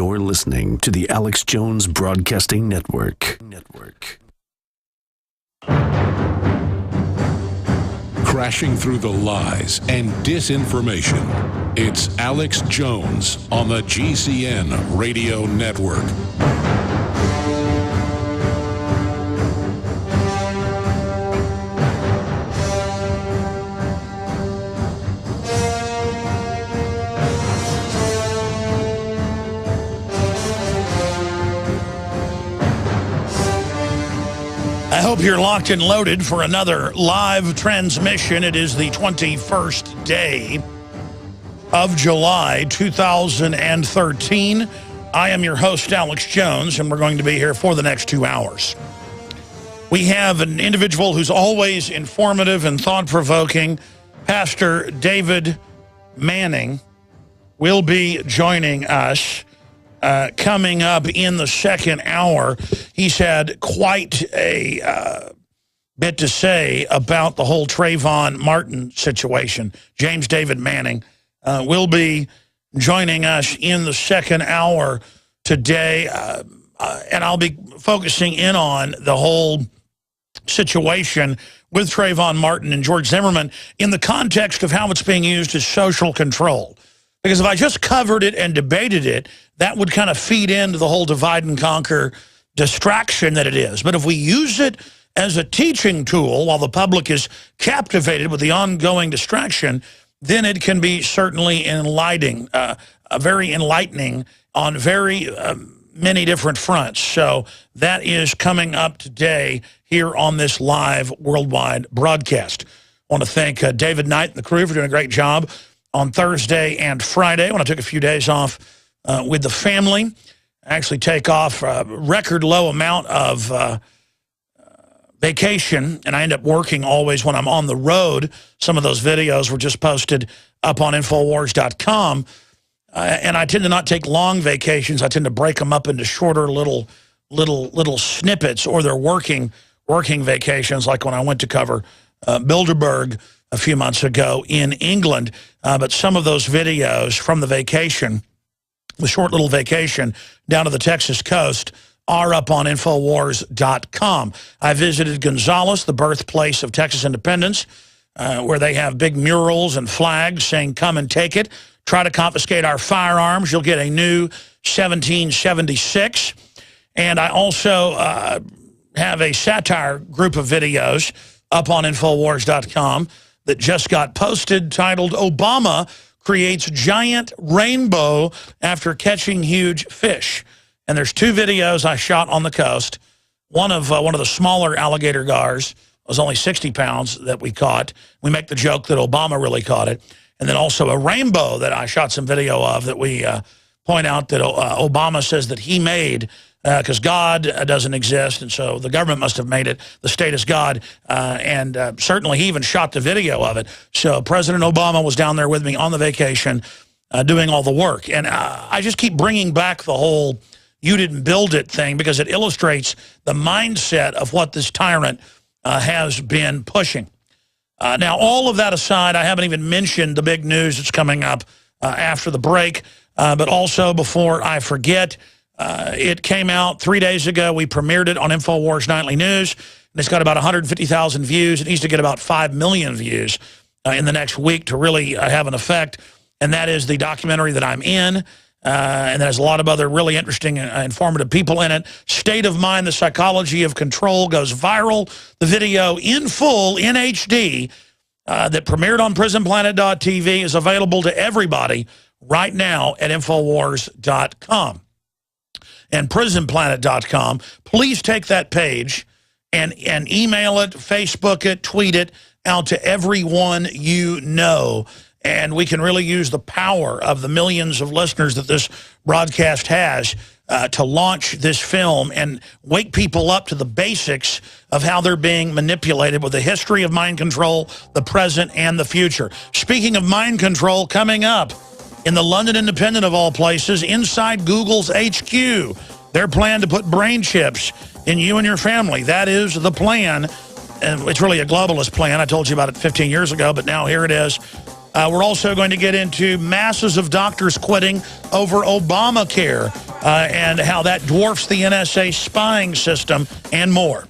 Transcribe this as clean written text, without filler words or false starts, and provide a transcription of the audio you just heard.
You're listening to the Alex Jones Broadcasting Network. Crashing through the lies and disinformation, it's Alex Jones on the GCN Radio Network. I hope you're locked and loaded for another live transmission. It is the 21st day of July 2013. I am your host, Alex Jones, and we're going to be here for the next 2 hours. We have an individual who's always informative and thought-provoking. Pastor David Manning will be joining us coming up in the second hour. He's had quite a bit to say about the whole Trayvon Martin situation. James David Manning will be joining us in the second hour today, and I'll be focusing in on the whole situation with Trayvon Martin and George Zimmerman in the context of how it's being used as social control. Because if I just covered it and debated it, that would kind of feed into the whole divide and conquer distraction that it is. But if we use it as a teaching tool while the public is captivated with the ongoing distraction, then it can be certainly enlightening, very enlightening on very many different fronts. So that is coming up today here on this live worldwide broadcast. I want to thank David Knight and the crew for doing a great job on Thursday and Friday when I took a few days off with the family. I actually take off a record low amount of vacation, and I end up working always when I'm on the road. Some of those videos were just posted up on Infowars.com, and I tend to not take long vacations. I tend to break them up into shorter little snippets, or they're working vacations, like when I went to cover Bilderberg a few months ago in England. But some of those videos from the vacation, the short little vacation down to the Texas coast, are up on Infowars.com. I visited Gonzales, the birthplace of Texas independence, where they have big murals and flags saying, "Come and take it. Try to confiscate our firearms. You'll get a new 1776. And I also have a satire group of videos up on Infowars.com that just got posted titled, "Obama Creates Giant Rainbow After Catching Huge Fish." And there's two videos I shot on the coast. One of the smaller alligator gars, was only 60 pounds, that we caught. We make the joke that Obama really caught it. And then also a rainbow that I shot some video of that we point out that Obama says that he made, because God doesn't exist, and so the government must have made it. The state is God, and certainly he even shot the video of it. So President Obama was down there with me on the vacation doing all the work. And I just keep bringing back the whole "you didn't build it" thing, because it illustrates the mindset of what this tyrant has been pushing. Now, all of that aside, I haven't even mentioned the big news that's coming up after the break, but also, before I forget, it came out 3 days ago. We premiered it on InfoWars Nightly News, and it's got about 150,000 views. It needs to get about 5 million views in the next week to really have an effect, and that is the documentary that I'm in, and there's a lot of other really interesting, informative people in it. State of Mind, The Psychology of Control goes viral. The video in full, in HD, that premiered on PrisonPlanet.tv is available to everybody right now at Infowars.com. And PrisonPlanet.com, please take that page and email it, Facebook it, tweet it out to everyone you know. And we can really use the power of the millions of listeners that this broadcast has to launch this film and wake people up to the basics of how they're being manipulated with the history of mind control, the present, and the future. Speaking of mind control, coming up in the London Independent, of all places, inside Google's HQ, their plan to put brain chips in you and your family. That is the plan. And it's really a globalist plan. I told you about it 15 years ago, but now here it is. We're also going to get into masses of doctors quitting over Obamacare. and how that dwarfs the NSA spying system and more.